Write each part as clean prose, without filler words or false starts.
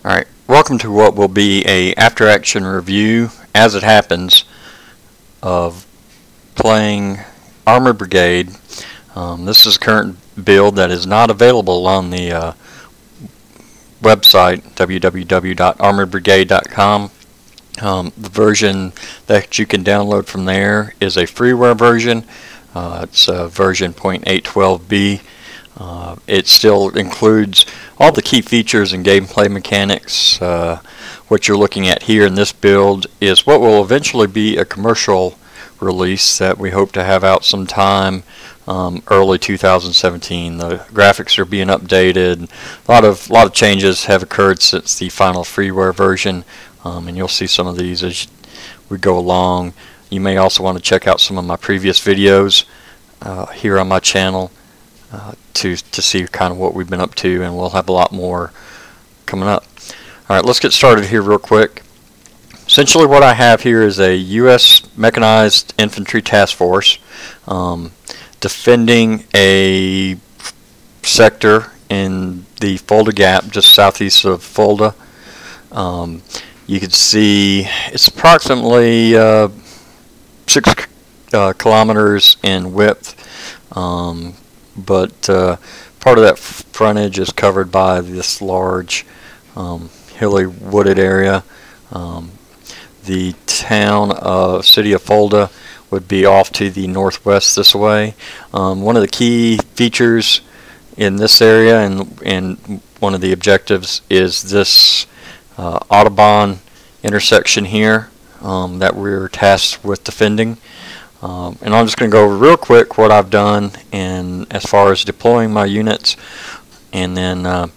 Alright, welcome to what will be a after-action review, as it happens, of playing Armored Brigade. This is a current build that is not available on the website, www.armoredbrigade.com. The version that you can download from there is a freeware version. It's version 0.812b. It still includes all the key features and gameplay mechanics. What you're looking at here in this build is what will eventually be a commercial release that we hope to have out sometime early 2017. The graphics are being updated. A lot of changes have occurred since the final freeware version, and you'll see some of these as we go along. You may also want to check out some of my previous videos here on my channel to see kind of what we've been up to, and we'll have a lot more coming up. Alright, let's get started here real quick. Essentially what I have here is a U.S. Mechanized Infantry Task Force defending a sector in the Fulda Gap just southeast of Fulda. You can see it's approximately 6 kilometers in width, but part of that frontage is covered by this large hilly wooded area. The city of Fulda would be off to the northwest this way. One of the key features in this area and one of the objectives is this Autobahn intersection here that we're tasked with defending. And I'm just going to go over real quick what I've done and as far as deploying my units, and then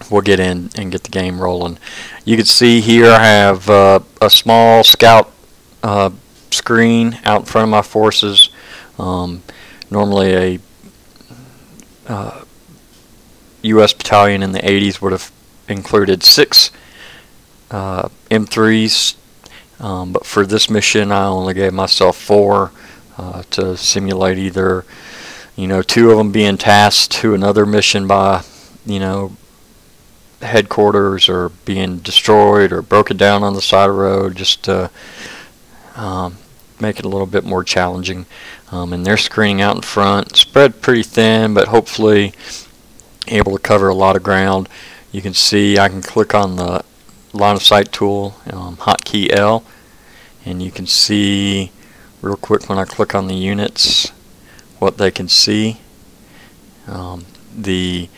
we'll get in and get the game rolling. You can see here I have a small scout screen out in front of my forces. Normally a U.S. battalion in the 80s would have included 6 M3s. But for this mission I only gave myself 4 to simulate either 2 of them being tasked to another mission by headquarters, or being destroyed or broken down on the side of the road, just to make it a little bit more challenging. And they're screening out in front, spread pretty thin, but hopefully able to cover a lot of ground. You can see I can click on the line of sight tool, hotkey L, and you can see real quick when I click on the units what they can see. The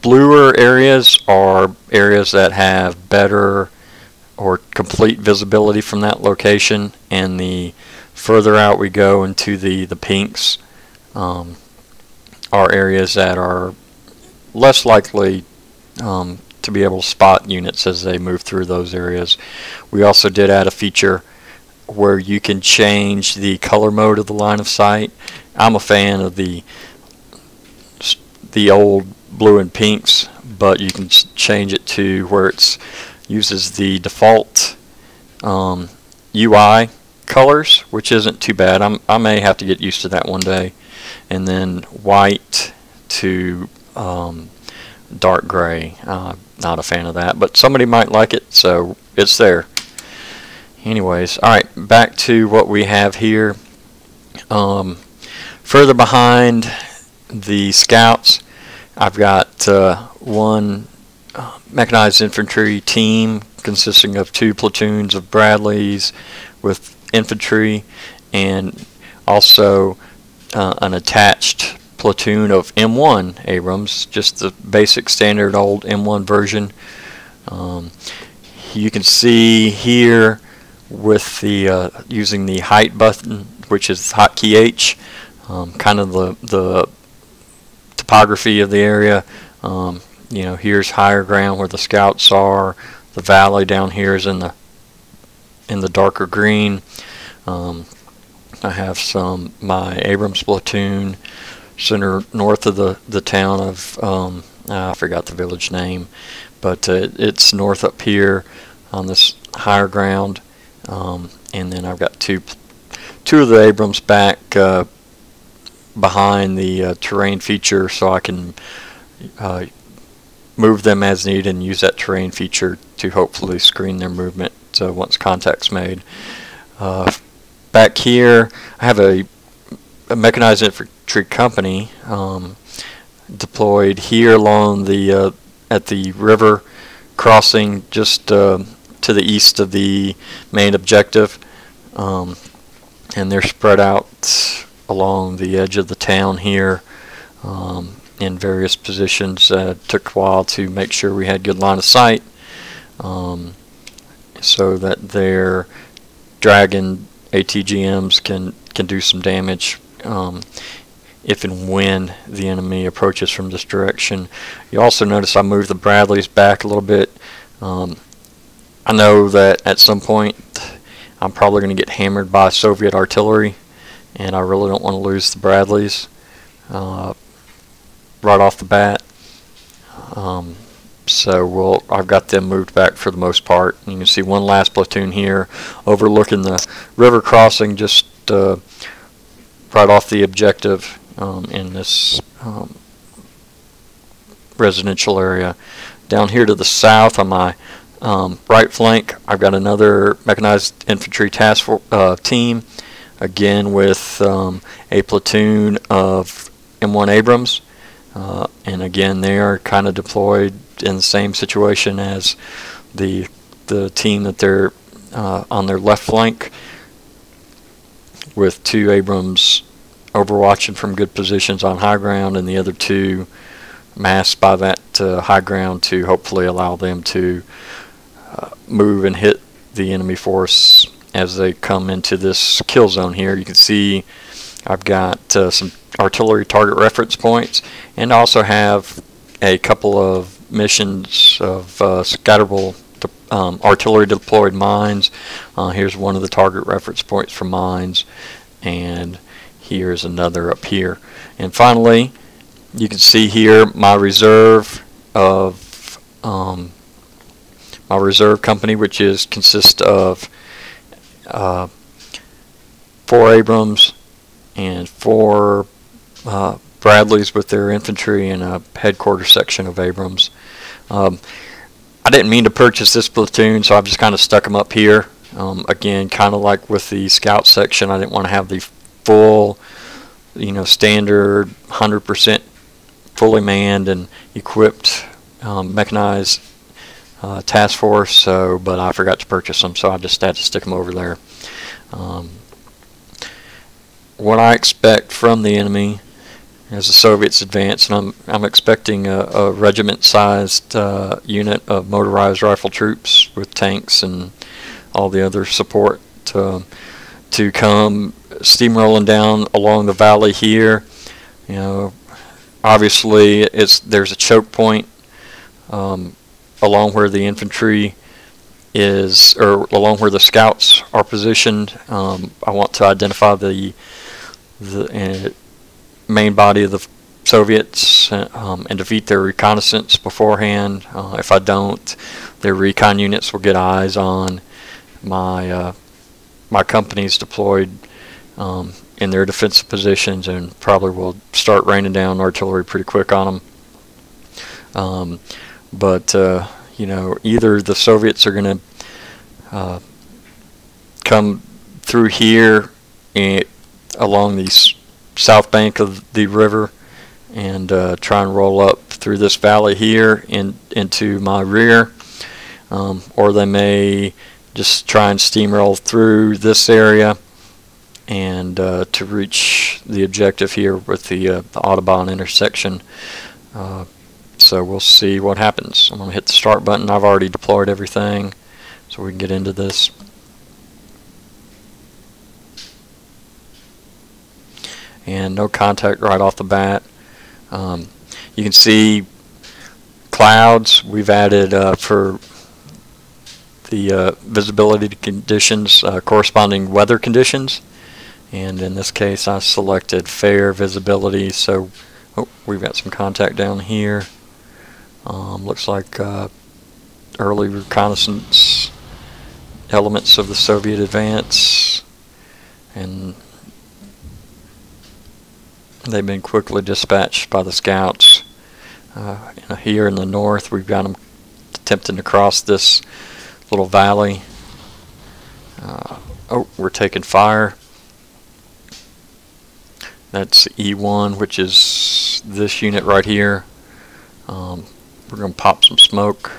bluer areas are areas that have better or complete visibility from that location, and the further out we go into the pinks are areas that are less likely to be able to spot units as they move through those areas. We also did add a feature where you can change the color mode of the line of sight. I'm a fan of the old blue and pinks, but you can change it to where it uses the default UI colors, which isn't too bad. I may have to get used to that one day. And then white to dark gray. Not a fan of that, but somebody might like it, so it's there. Anyways, alright, back to what we have here. Further behind the scouts, I've got one mechanized infantry team consisting of 2 platoons of Bradleys with infantry, and also an attached platoon of M1 Abrams, just the basic standard old M1 version. You can see here with the using the height button, which is hotkey H, kind of the topography of the area. Here's higher ground where the scouts are. The valley down here is in the darker green. I have my Abrams platoon center north of the town of I forgot the village name, but it's north up here on this higher ground. And then I've got two of the Abrams back behind the terrain feature, so I can move them as needed and use that terrain feature to hopefully screen their movement once contact's made. Back here, I have a mechanized infantry company deployed here along the at the river crossing just to the east of the main objective, and they're spread out along the edge of the town here in various positions. Took a while to make sure we had good line of sight so that their Dragon ATGMs can do some damage if and when the enemy approaches from this direction. You also notice I moved the Bradleys back a little bit. I know that at some point I'm probably going to get hammered by Soviet artillery, and I really don't want to lose the Bradleys right off the bat. So I've got them moved back for the most part. You can see one last platoon here overlooking the river crossing just right off the objective in this residential area. Down here to the south on my right flank, I've got another mechanized infantry task team, again with a platoon of M1 Abrams, and again they are kind of deployed in the same situation as the team that they're on their left flank, with 2 Abrams overwatching from good positions on high ground, and the other 2 masked by that high ground to hopefully allow them to move and hit the enemy force as they come into this kill zone here. You can see I've got some artillery target reference points, and also have a couple of missions of scatterable artillery deployed mines. Here's one of the target reference points for mines, and here's another up here. And finally, you can see here my reserve of my reserve company, which consists of 4 Abrams and 4 Bradleys with their infantry, and a headquarters section of Abrams. I didn't mean to purchase this platoon, so I've just kind of stuck them up here. Again, kind of like with the scout section, I didn't want to have the full, standard 100% fully manned and equipped mechanized task force. But I forgot to purchase them, so I just had to stick them over there. What I expect from the enemy as the Soviets advance, and I'm expecting a regiment-sized unit of motorized rifle troops with tanks and all the other support to come steamrolling down along the valley here. Obviously there's a choke point along where the infantry is, or along where the scouts are positioned. I want to identify the main body of the Soviets and defeat their reconnaissance beforehand. If I don't, their recon units will get eyes on my companies deployed in their defensive positions, and probably will start raining down artillery pretty quick on them. But either the Soviets are going to come through here along the south bank of the river and try and roll up through this valley here into my rear, or they may just try and steamroll through this area and to reach the objective here with the Autobahn intersection. So we'll see what happens. I'm going to hit the start button. I've already deployed everything, so we can get into this. And no contact right off the bat. You can see clouds. We've added for the visibility conditions corresponding weather conditions, and in this case I selected fair visibility. So we've got some contact down here. Looks like early reconnaissance elements of the Soviet advance, and they've been quickly dispatched by the scouts. Here in the north, we've got them attempting to cross this little valley. Oh, we're taking fire. That's E1, which is this unit right here. We're going to pop some smoke.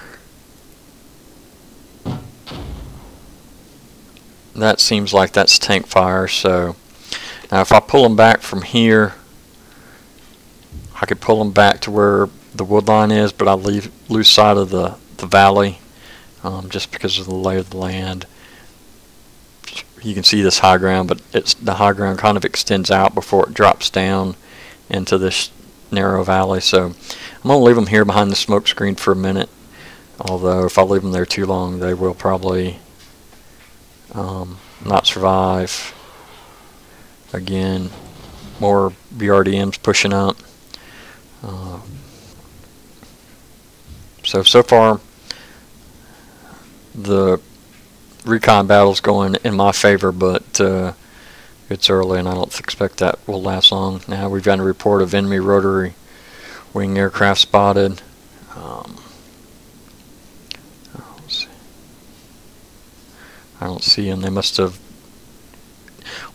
That seems like that's tank fire. So now if I pull them back from here, I could pull them back to where the wood line is, but I lose sight of the valley just because of the lay of the land. You can see this high ground, but the high ground kind of extends out before it drops down into this narrow valley. So I'm going to leave them here behind the smoke screen for a minute, although if I leave them there too long, they will probably not survive. Again, more BRDMs pushing up. So far the recon battle's going in my favor, but it's early and I don't expect that will last long. Now we've got a report of enemy rotary wing aircraft spotted. I don't see them. They must have,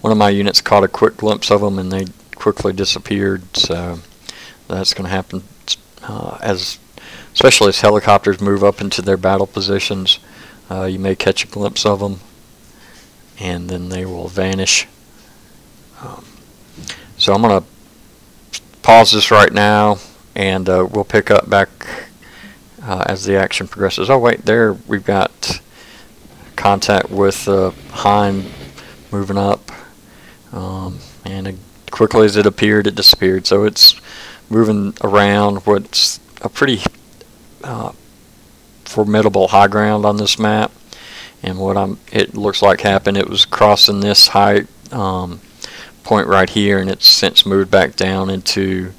one of my units caught a quick glimpse of them and they quickly disappeared, so that's going to happen especially as helicopters move up into their battle positions. You may catch a glimpse of them and then they will vanish. So I'm going to pause this right now and we'll pick up back as the action progresses. Oh wait, there we've got contact with Hind moving up, and quickly as it appeared, it disappeared. So it's moving around what's a pretty formidable high ground on this map. And what it looks like happened, it was crossing this high point right here, and it's since moved back down into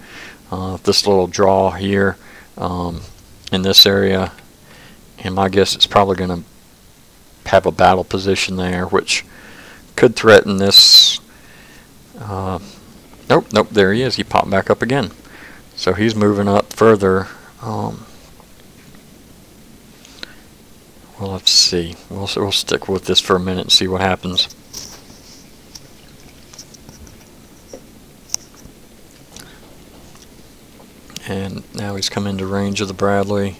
this little draw here in this area. And my guess it's probably going to have a battle position there, which could threaten this. Nope, there he is. He popped back up again. So he's moving up further. Well, let's see. We'll stick with this for a minute and see what happens. And now he's come into range of the Bradley.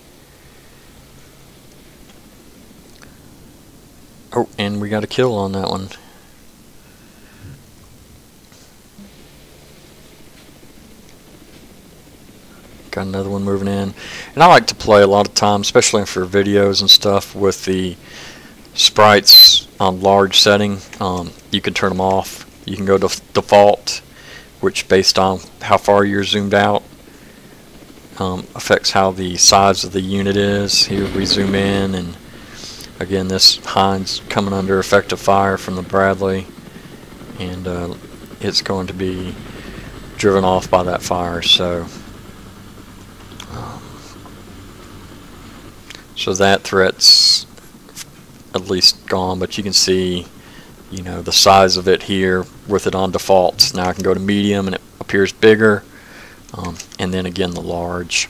Oh, and we got a kill on that one. Got another one moving in. And I like to play a lot of times, especially for videos and stuff, with the sprites on large setting. You can turn them off. You can go to default, which based on how far you're zoomed out affects how the size of the unit is. Here we zoom in, and again this Hind's coming under effective fire from the Bradley, and it's going to be driven off by that fire. So that threat's at least gone, but you can see, you know, the size of it here with it on default. Now I can go to medium and it appears bigger, and then again the large.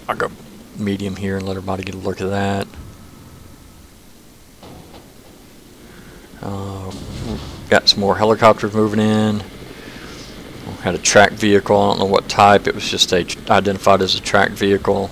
I'll go medium here and let everybody get a look at that. Got some more helicopters moving in. Had a tracked vehicle. I don't know what type. It was just identified as a tracked vehicle.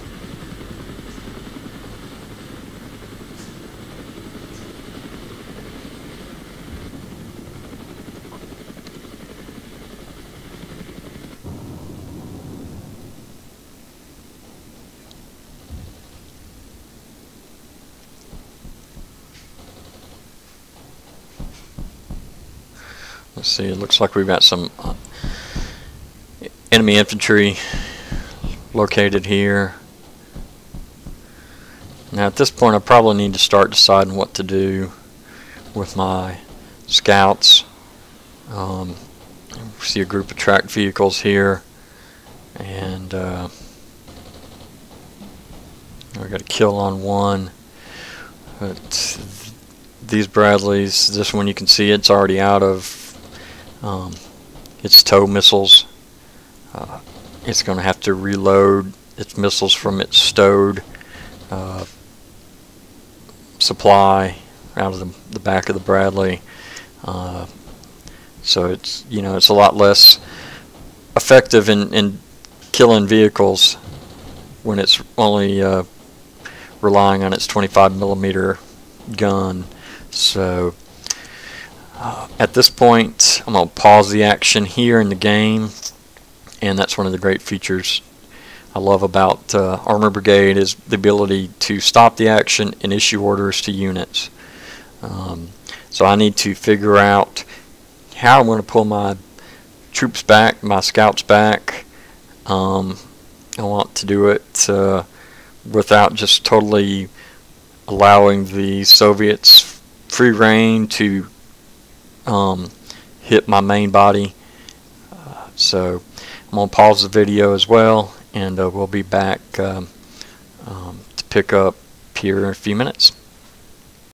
Let's see, it looks like we've got some enemy infantry located here. Now at this point I probably need to start deciding what to do with my scouts. See a group of tracked vehicles here, and we got a kill on one. But these Bradleys, this one you can see it's already out of its tow missiles. it's going to have to reload its missiles from its stowed supply out of the back of the Bradley. So it's, you know, it's a lot less effective in killing vehicles when it's only relying on its 25mm gun. So at this point, I'm going to pause the action here in the game, and that's one of the great features I love about Armor Brigade, is the ability to stop the action and issue orders to units. So I need to figure out how I'm going to pull my troops back, my scouts back. I want to do it without just totally allowing the Soviets free reign to hit my main body. So I'm going to pause the video as well, and we'll be back to pick up here in a few minutes.